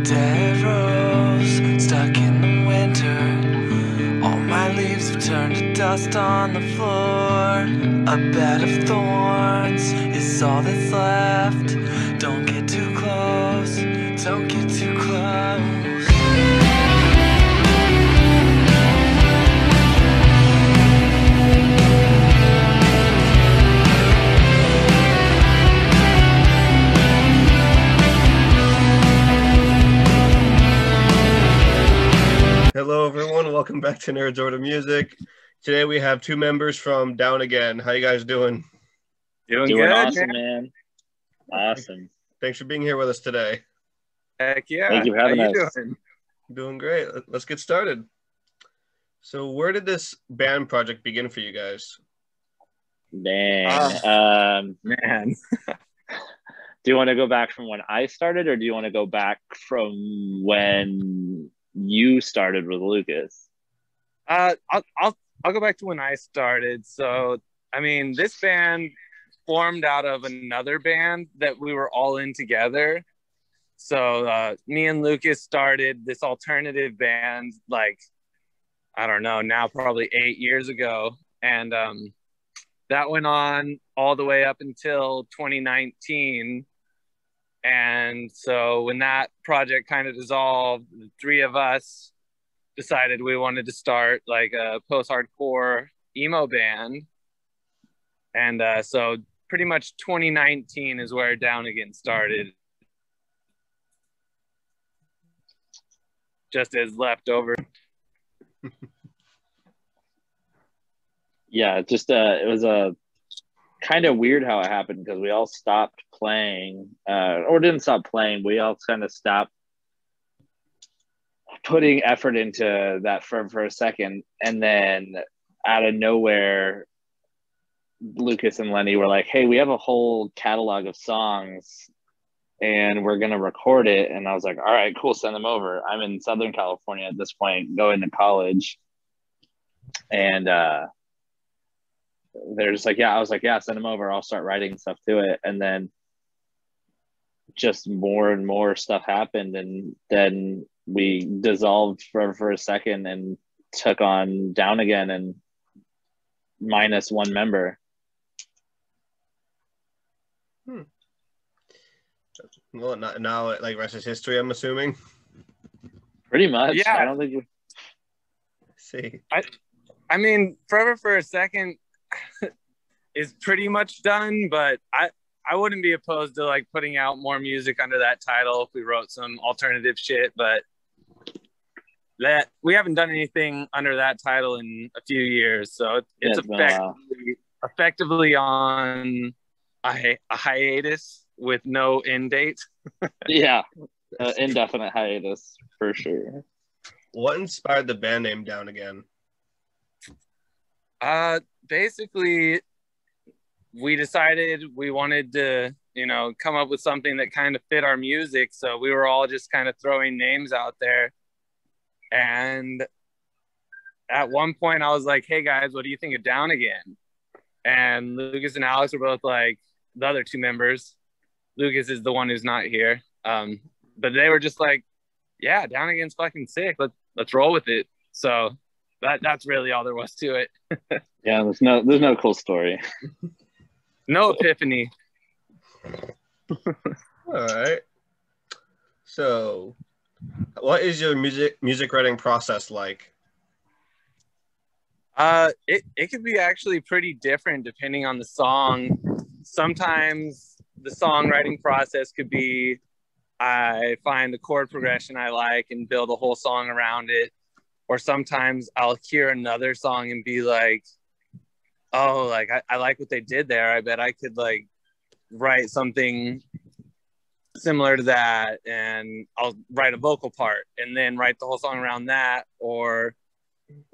Dead rose, stuck in the winter. All my leaves have turned to dust on the floor. A bed of thorns is all that's left. Don't get too close, don't get too close. Hello, everyone. Welcome back to Nerds Order Music. Today we have two members from Down Again. How you guys doing? Doing Doing good, awesome, man. man. Awesome. Thanks for being here with us today. Heck yeah. Thank you for having How us. you doing? Doing great. Let's get started. So where did this band project begin for you guys? Dang. Man. Do you want to go back from when I started, or do you want to go back from when you started with Lucas? I'll go back to when I started. So, I mean, this band formed out of another band that we were all in together. So, me and Lucas started this alternative band, like, I don't know, now probably 8 years ago. And that went on all the way up until 2019. And so when that project kind of dissolved, the three of us decided we wanted to start like a post-hardcore emo band. And so pretty much 2019 is where Down Again started. Just as leftover. Yeah, it was a kind of weird how it happened, because we all stopped playing, or didn't stop playing. We all kind of stopped putting effort into that for a second, and then out of nowhere, Lucas and Lenny were like, "Hey, we have a whole catalog of songs, and we're gonna record it." And I was like, "All right, cool, send them over." I'm in Southern California at this point, going to college, and they're just like, "Yeah." I was like, "Yeah, send them over. I'll start writing stuff to it." And then just more and more stuff happened, and then we dissolved for a second and took on Down Again, and minus one member. Well, now like rest is history, I'm assuming. Pretty much. Yeah. I don't think we... See. I mean, Forever for a Second is pretty much done, but I wouldn't be opposed to like putting out more music under that title if we wrote some alternative shit, but that we haven't done anything under that title in a few years, so it's effectively on a hiatus with no end date. Yeah, indefinite hiatus for sure. What inspired the band name Down Again? Basically, we decided we wanted to, come up with something that kind of fit our music. So we were all just kind of throwing names out there. And at one point I was like, "Hey guys, what do you think of Down Again?" And Lucas and Alex were both like, the other two members, Lucas is the one who's not here. But they were just like, "Yeah, Down Again's fucking sick. Let's roll with it." So that's really all there was to it. Yeah, there's no cool story. No epiphany. All right. So, what is your music writing process like? It could be actually pretty different depending on the song. Sometimes the songwriting process could be, I find a chord progression I like and build a whole song around it. Or sometimes I'll hear another song and be like, "Oh, like I like what they did there. I bet I could like write something similar to that, and I'll write a vocal part and then write the whole song around that." Or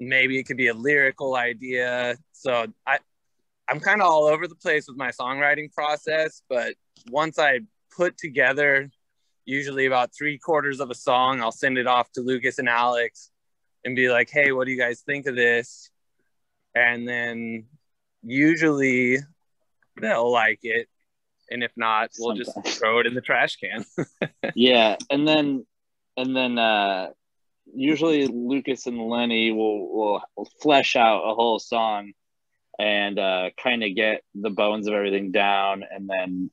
maybe it could be a lyrical idea. So I'm kind of all over the place with my songwriting process, but once I put together usually about 3/4 of a song, I'll send it off to Lucas and Alex and be like, "Hey, what do you guys think of this?" And then usually they'll like it. And if not, we'll just throw it in the trash can. Yeah. And then and then usually Lucas and Lenny will flesh out a whole song and kind of get the bones of everything down, and then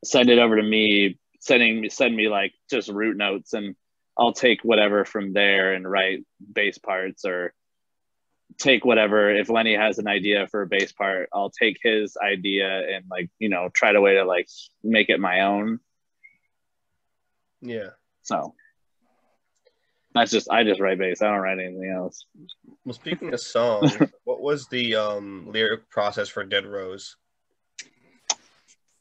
send it over to me, send me like just root notes, and I'll take whatever from there and write bass parts, or take whatever. If Lenny has an idea for a bass part, I'll take his idea and like, you know, try to way to like make it my own. Yeah. So that's just, I just write bass. I don't write anything else. Well, speaking of songs, what was the lyric process for Dead Rose?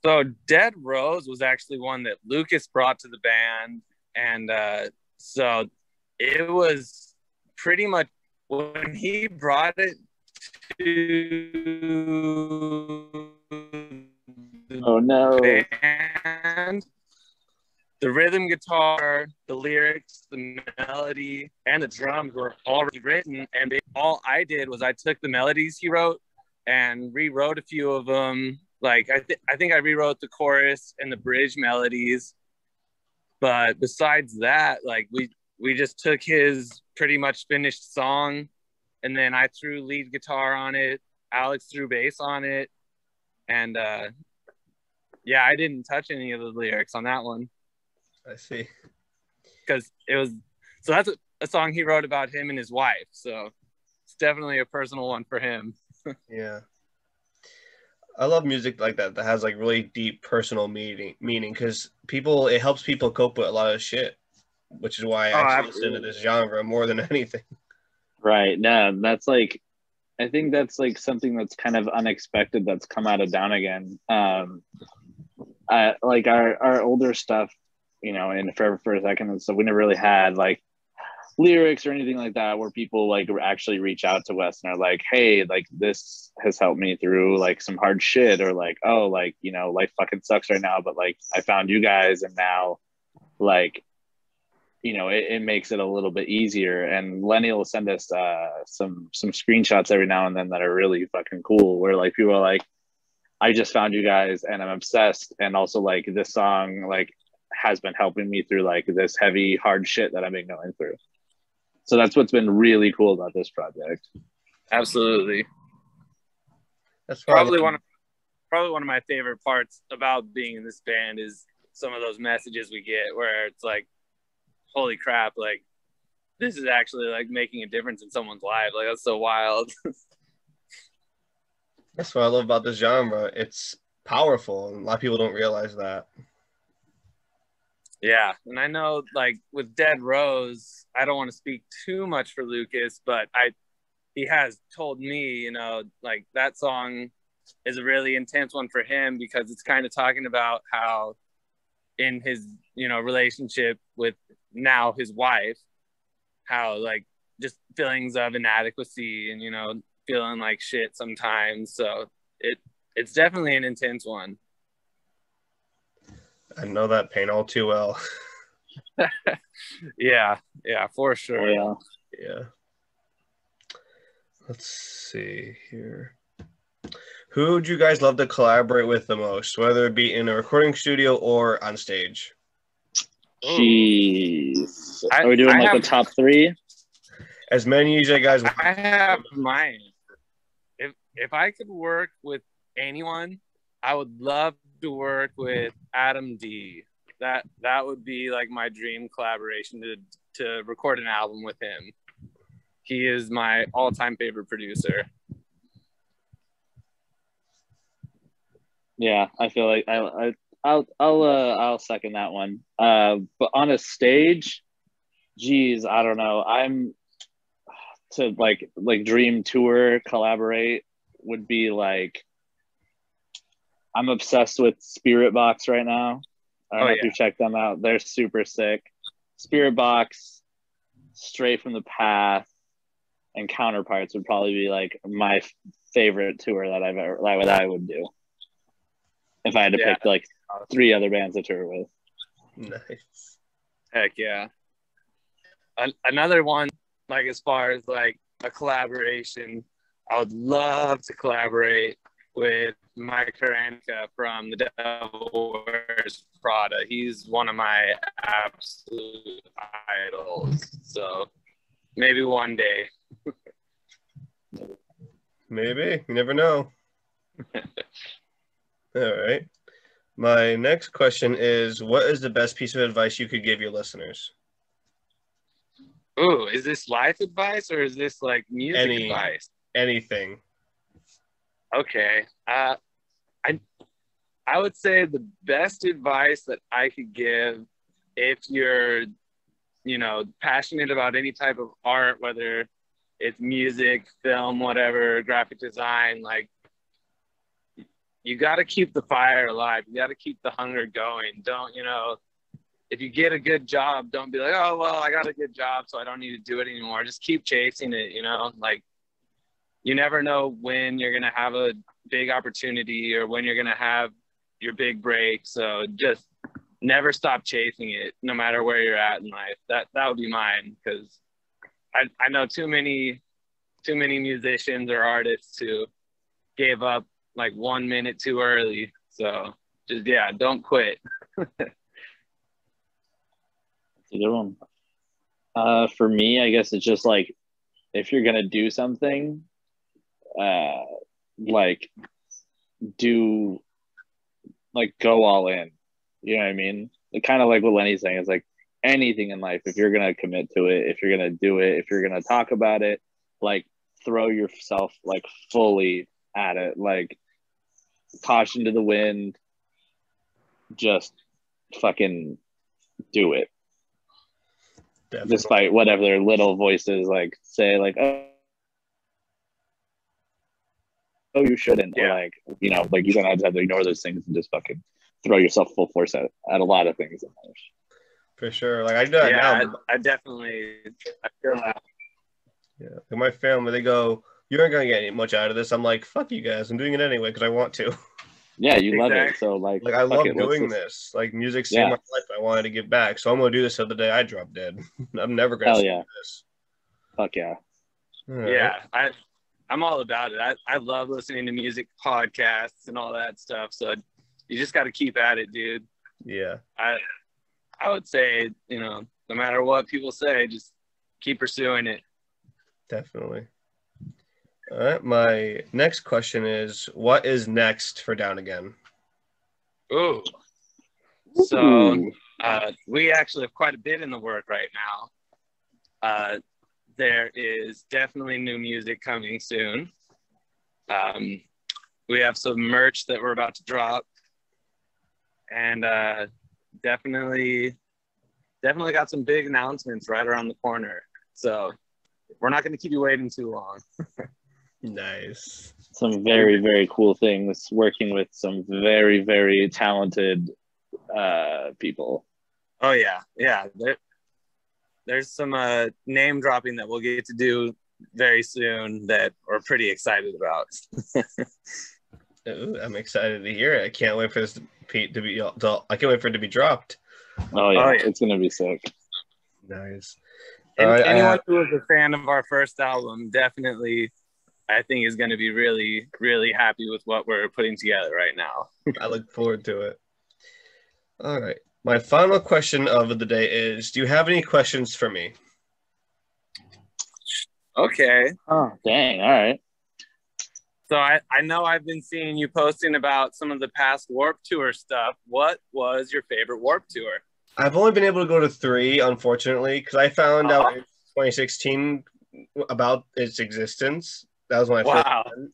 So Dead Rose was actually one that Lucas brought to the band. And so it was pretty much when he brought it to Oh no. band, the rhythm guitar, the lyrics, the melody, and the drums were already written. And all I did was I took the melodies he wrote and rewrote a few of them. Like I think I rewrote the chorus and the bridge melodies. But besides that, like we just took his pretty much finished song, and then I threw lead guitar on it. Alex threw bass on it, and yeah, I didn't touch any of the lyrics on that one. I see. Because that's a song he wrote about him and his wife. So it's definitely a personal one for him. Yeah. I love music like that has like really deep personal meaning because it helps people cope with a lot of shit, which is why I actually listen to this genre more than anything. Right. No, that's like, I think that's like something that's kind of unexpected that's come out of Down Again. Like our older stuff, you know, in Forever for a Second and stuff, we never really had like lyrics or anything like that where people like actually reach out to us and are like, hey, like this has helped me through like some hard shit, or like, oh, like, you know, life fucking sucks right now, but like I found you guys and now like, you know, it makes it a little bit easier. And Lenny will send us some screenshots every now and then that are really fucking cool, where like people are like, I just found you guys and I'm obsessed, and also like this song like has been helping me through like this heavy hard shit that I've been going through. So that's what's been really cool about this project. Absolutely. That's probably one of my favorite parts about being in this band is some of those messages we get where it's like, holy crap, like this is actually like making a difference in someone's life. Like that's so wild. That's what I love about this genre. It's powerful, and a lot of people don't realize that. Yeah, and I know like with Dead Rose, I don't want to speak too much for Lucas, but he has told me, you know, like that song is a really intense one for him because it's kind of talking about how in his, you know, relationship with now his wife, how like just feelings of inadequacy and, you know, feeling like shit sometimes. So it's definitely an intense one. I know that pain all too well. Yeah, for sure. Yeah. Let's see here. Who would you guys love to collaborate with the most, whether it be in a recording studio or on stage? Jeez. Are we doing the top three? As many as you guys want. I have mine. If I could work with anyone, I would love to work with Adam D. That would be like my dream collaboration to record an album with him. He is my all-time favorite producer. Yeah, I feel like I'll second that one. But on a stage, geez, I don't know. I'm to like dream tour collaborate would be like, I'm obsessed with Spirit Box right now. I don't know if you checked them out. They're super sick. Spirit Box, Straight from the Path, and Counterparts would probably be like my favorite tour that I would do if I had to pick like three other bands to tour with. Nice. Heck yeah. Another one, like as far as like a collaboration, I would love to collaborate with Mike Karanka from The Devil Wears Prada. He's one of my absolute idols. So maybe one day. Maybe. You never know. All right. My next question is, what is the best piece of advice you could give your listeners? Ooh, is this life advice or is this like music advice? Anything. Okay. I would say the best advice that I could give if you're, you know, passionate about any type of art, whether it's music, film, whatever, graphic design, like, you got to keep the fire alive. You got to keep the hunger going. Don't, you know, if you get a good job, don't be like, oh, well, I got a good job, so I don't need to do it anymore. Just keep chasing it, you know, like, you never know when you're going to have a big opportunity or when you're going to have your big break. So just never stop chasing it, no matter where you're at in life. That would be mine, because I know too many musicians or artists who gave up like 1 minute too early. So just, yeah, don't quit. That's a good one. For me, I guess it's just like, if you're going to do something, like go all in, you know what I mean? Kind of like what Lenny's saying, is like anything in life, if you're going to commit to it, if you're going to do it, if you're going to talk about it, like throw yourself like fully at it, like caution to the wind, just fucking do it. Definitely. Despite whatever their little voices like say, like, oh, you shouldn't, or like, you know, like, you don't have to ignore those things and just fucking throw yourself full force at a lot of things in life. For sure. Like, I do that now. I feel that. Yeah. Like, my family, they go, you aren't going to get much out of this. I'm like, fuck you guys. I'm doing it anyway because I want to. Yeah, you love it. So, like I love doing this. Like, music saved my life. I wanted to give back. So I'm going to do this till the day I drop dead. I'm never going to stop this. Fuck yeah. Right. Yeah, I'm all about it. I love listening to music podcasts and all that stuff. So you just got to keep at it, dude. Yeah. I would say, you know, no matter what people say, just keep pursuing it. Definitely. All right. My next question is, what is next for Down Again? Ooh. So we actually have quite a bit in the work right now. There is definitely new music coming soon. We have some merch that we're about to drop. And definitely got some big announcements right around the corner. So we're not going to keep you waiting too long. Nice. Some very, very cool things, working with some very, very talented people. Oh, yeah. Yeah. There's some name dropping that we'll get to do very soon that we're pretty excited about. Ooh, I'm excited to hear it. I can't wait for this to be. I can't wait for it to be dropped. Oh yeah, it's gonna be sick. Nice. Anyone who was a fan of our first album definitely, I think, is going to be really, really happy with what we're putting together right now. I look forward to it. All right. My final question of the day is, do you have any questions for me? Okay. Oh, dang. All right. So I know I've been seeing you posting about some of the past Warped Tour stuff. What was your favorite Warped Tour? I've only been able to go to 3, unfortunately, because I found out in 2016 about its existence. That was my first one.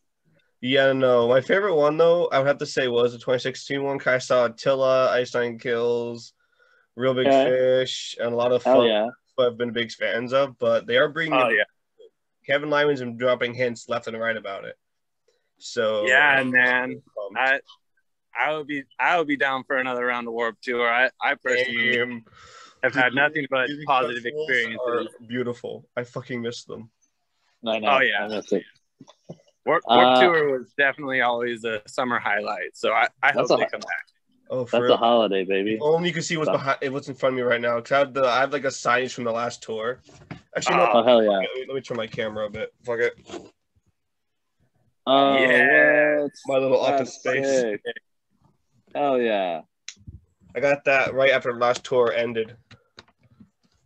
Yeah, no. My favorite one, though, I would have to say was the 2016 one. I saw Attila, Ice Nine Kills, Real Big Fish, and a lot of fun. Yeah. I've been big fans of, but they are bringing Kevin Lyman's been dropping hints left and right about it. So yeah, man, I would be down for another round of Warped Tour. I personally have had nothing but positive experiences. Are beautiful. I fucking miss them. I know. Oh yeah. I miss it. Warped Tour was definitely always a summer highlight. So I hope they come back. Oh, that's a holiday, baby. Only you can see what's behind, what's in front of me right now. Cause I have like a signage from the last tour. Actually, no. Oh hell yeah! Let me turn my camera a bit. Fuck it. Oh, Yeah. what? My Little Office That's Space. sick. Oh yeah. I got that right after the last tour ended.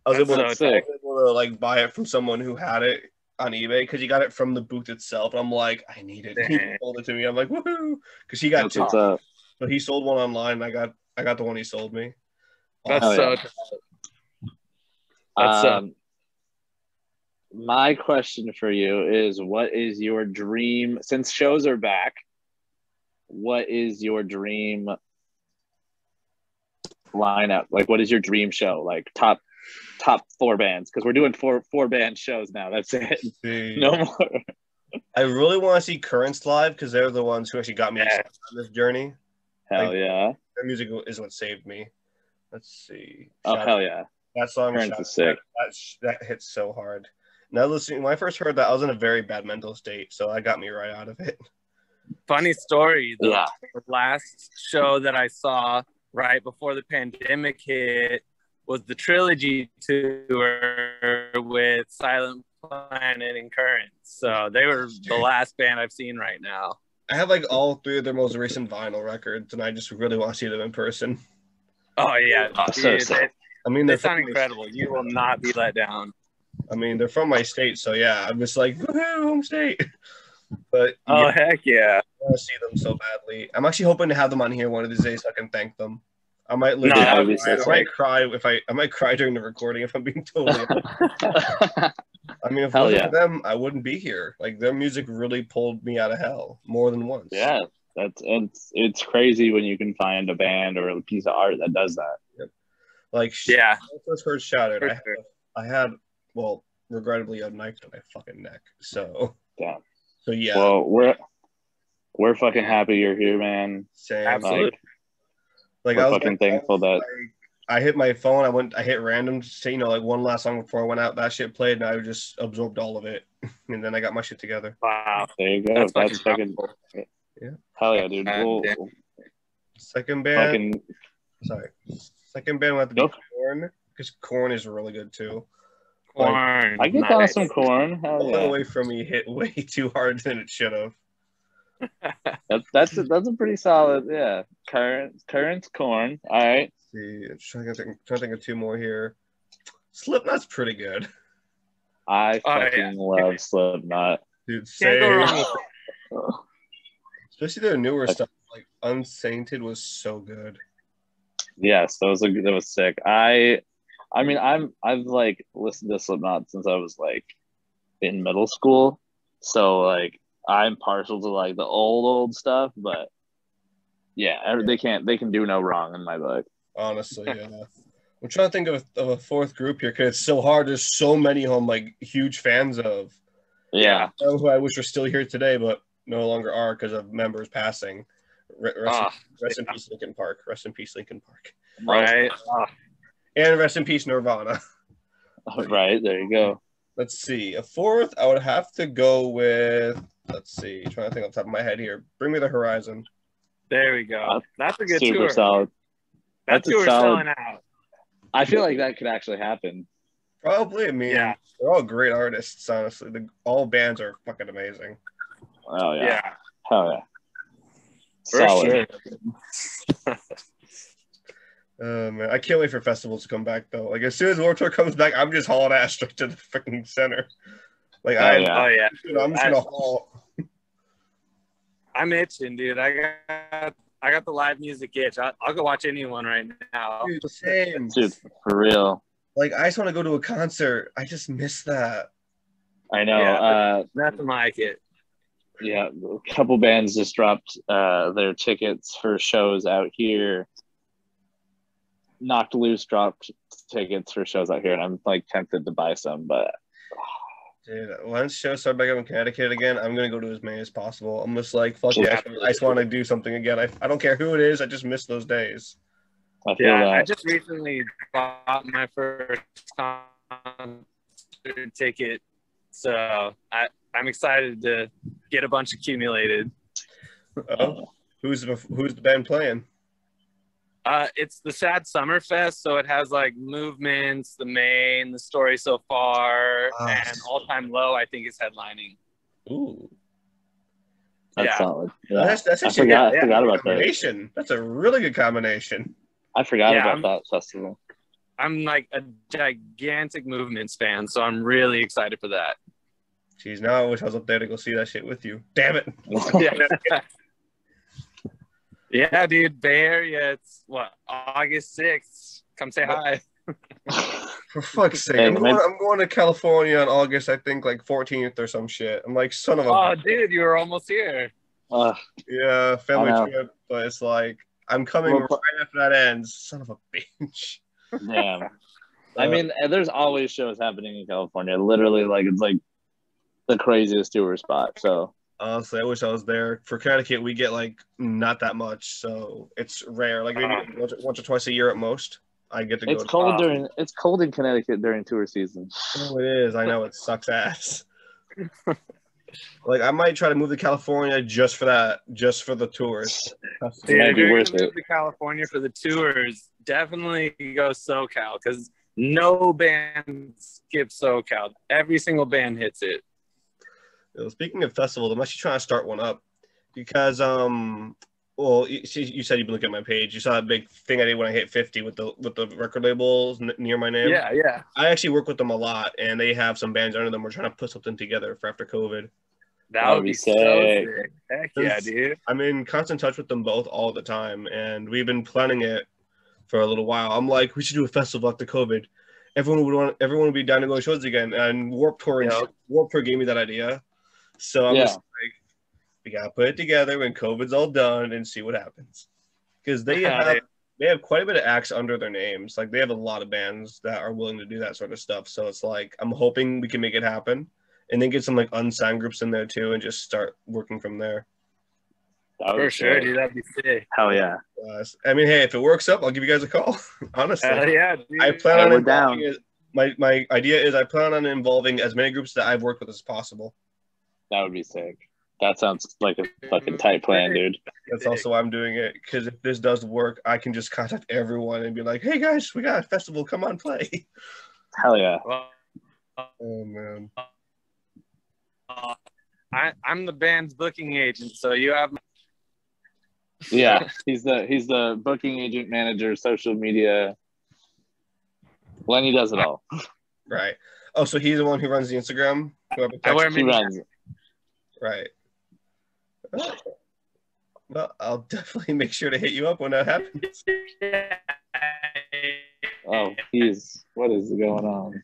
I was That's able so to like buy it from someone who had it on eBay because he got it from the booth itself. And I'm like, I need it. He Dang. sold it to me. I'm like, woohoo! Because he got That's two. what's up. So he sold one online. And I got the one he sold me. That's Oh, so. yeah. That's so. My question for you is, what is your dream, since shows are back, what is your dream lineup? Like, what is your dream show? Like top 4 bands, because we're doing four band shows now. That's it. No more. I really want to see Currents live because they're the ones who actually got me on this journey. Hell yeah. Their music is what saved me. Let's see. Hell yeah. That song Currents is sick. That hits so hard. Now listening, when I first heard that, I was in a very bad mental state, so that got me right out of it. Funny story. Yeah. The last show that I saw right before the pandemic hit was the Trilogy tour with Silent Planet and Currents. So they were the last band I've seen right now. I have like all 3 of their most recent vinyl records, and I just really want to see them in person. Oh yeah, so dude, sick. I mean, they they're sound from incredible. You will not be let down. I mean, they're from my state, so yeah, I'm just like, woohoo, home state. But Oh heck yeah! I want to see them so badly. I'm actually hoping to have them on here one of these days so I can thank them. I might No, I that'd be so might cry I might cry during the recording if I'm being totally honest. I mean, if it Hell wasn't yeah. for them, I wouldn't be here. Like their music really pulled me out of hell more than once. Yeah, it's crazy when you can find a band or a piece of art that does that. Yep. Like Yeah. when I first heard Shattered, For sure. I had well, regrettably a knife to my fucking neck. So Damn. So yeah. Well, we're fucking happy you're here, man. Same. Absolutely. Like We're I was fucking thankful that I hit my phone. I hit random to say, like one last song before I went out. That shit played, and I just absorbed all of it, and then I got my shit together. Wow. there you go. That's fucking powerful. Yeah. Hell yeah, dude. Second band. Fucking Second band will have to be Nope. Korn because Korn is really good too. Corn. I get down some Corn. Hell All yeah. away from me hit way too hard than it should have. That's a pretty solid. Yeah. Currents Corn. All right. See, I'm trying to think of 2 more here. Slipknot's pretty good, I fucking love Slipknot. dude. Can't go wrong with Especially their newer stuff, like Unsainted was so good. Yes, that was sick. I mean, I've like listened to Slipknot since I was like in middle school, so like I'm partial to like the old stuff, but yeah, they can do no wrong in my book. Honestly, yeah. I'm trying to think of a 4th group here because it's so hard. There's so many who I'm like huge fans of. Yeah. Who I wish were still here today, but no longer are because of members passing. Rest in peace, Linkin Park. Rest in peace, Linkin Park. right. And rest in peace, Nirvana. Right, there you go. Let's see. A 4th, I would have to go with. Let's see. Trying to think off the top of my head here. Bring Me the Horizon. There we go. That's a good Super tour. solid. That That's a tour's solid- selling out. I feel like that could actually happen. Probably. I mean, Yeah. they're all great artists. Honestly, all bands are fucking amazing. Oh yeah. Yeah. Hell yeah. For Solid. sure. Man, I can't wait for festivals to come back though. Like as soon as Warped Tour comes back, I'm just hauling ass straight to the freaking center. Like Oh, yeah. Oh yeah. I'm just gonna haul. I'm itching, dude. I got the live music itch. I'll go watch anyone right now. Dude, same. Dude, for real. Like I just want to go to a concert. I just miss that. I know. Yeah. Nothing like it. Yeah, a couple bands just dropped their tickets for shows out here. Knocked Loose dropped tickets for shows out here, and I'm like tempted to buy some, but Dude, once shows start back up in Connecticut again, I'm gonna go to as many as possible. I'm just like, fuck yeah, I just want to do something again. I don't care who it is. I just miss those days. I feel Yeah, that. I just recently bought my first concert ticket, so I'm excited to get a bunch accumulated. Who's the band playing? It's the Sad Summer Fest, so it has like Movements, The Main, The Story So Far, and All Time Low, I think, is headlining. Ooh. That's solid. Yeah. That's I actually forgot about that. Combination. That's a really good combination. I forgot about that festival. I'm like a gigantic Movements fan, so I'm really excited for that. Jeez, now I wish I was up there to go see that shit with you. Damn it. Yeah, dude, Bay Area. It's August 6th. Come say hi. For fuck's sake, I'm going to California on August, I think, like 14th or some shit. I'm like, son of a. Oh, dude, you were almost here. Yeah, family trip, but it's like I'm coming right after that ends. Son of a bitch. Damn. I mean, there's always shows happening in California. Literally, like it's like the craziest tour spot. So honestly, I wish I was there. For Connecticut, we get like not that much, so it's rare. Like maybe once or twice a year at most. I get to go. It's cold in Connecticut during tour season. Oh, it is. I know it sucks ass. Like I might try to move to California just for that, just for the tours. Dude, if you're gonna move to California for the tours, definitely go SoCal because no band skips SoCal. Every single band hits it. Speaking of festivals, I'm actually trying to start one up because well, you said you've been looking at my page. You saw that big thing I did when I hit 50 with the record labels near my name. Yeah. I actually work with them a lot, and they have some bands under them. We're trying to put something together for after COVID. That would be so sick. Heck yeah, dude. I'm in constant touch with them both all the time, and we've been planning it for a little while. I'm like, we should do a festival after COVID. Everyone would be down to go to shows again, and Warped Tour gave me that idea. So I'm just like, we gotta put it together when COVID's all done and see what happens. Because they have quite a bit of acts under their names. Like they have a lot of bands that are willing to do that sort of stuff. So it's like I'm hoping we can make it happen, and then get some like unsigned groups in there too, and just start working from there. For sure, dude. That'd be sick. Hell yeah. I mean, hey, if it works up, I'll give you guys a call. Honestly, yeah, dude. I plan on down. My idea is I plan on involving as many groups that I've worked with as possible. That would be sick. That sounds like a fucking tight plan, dude. That's also why I'm doing it, because if this does work, I can just contact everyone and be like, hey, guys, we got a festival. Come on, play. Hell yeah. Oh, man. I'm the band's booking agent, so you have... Yeah, he's the booking agent, manager, social media. Lenny does it all. Right. Oh, so he's the one who runs the Instagram? He runs it. Right. Well, I'll definitely make sure to hit you up when that happens. Oh, what is going on?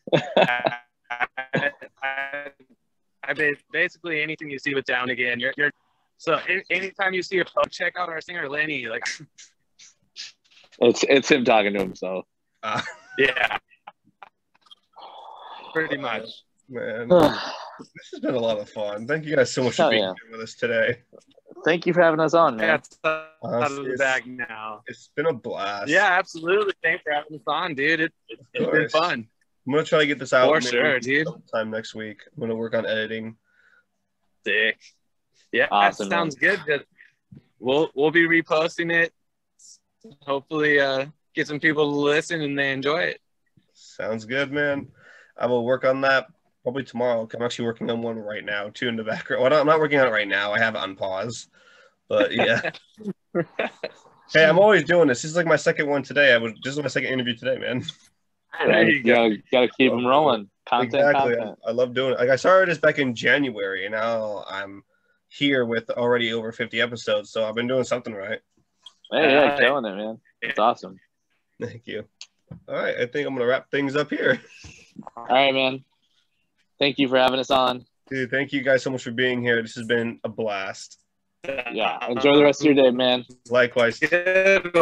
I basically anything you see with Down Again, you're so anytime you see a post, check out our singer Lenny. Like, it's him talking to himself. Yeah, pretty much. Man, this has been a lot of fun. Thank you guys so much for being here with us today. Thank you for having us on, man. Out of the bag now. It's been a blast. Yeah, absolutely. Thanks for having us on, dude. It's been fun. I'm gonna try to get this out for sure, dude. Sometime next week. I'm gonna work on editing. Sick. Yeah, awesome, that sounds good. We'll be reposting it. Hopefully, get some people to listen and they enjoy it. Sounds good, man. I will work on that probably tomorrow. I'm actually working on one right now, too, in the background. Well, I'm not working on it right now. I have it on pause. But yeah. Hey, I'm always doing this. This is like my second one today. This is my second interview today, man. There you go. Gotta keep them rolling. Content. I love doing it. Like I started this back in January, and now I'm here with already over 50 episodes. So I've been doing something right. Hey, yeah, killing it, man. It's awesome. Thank you. All right, I think I'm gonna wrap things up here. All right, man. Thank you for having us on. Dude, thank you guys so much for being here. This has been a blast. Yeah, enjoy the rest of your day, man. Likewise. Good.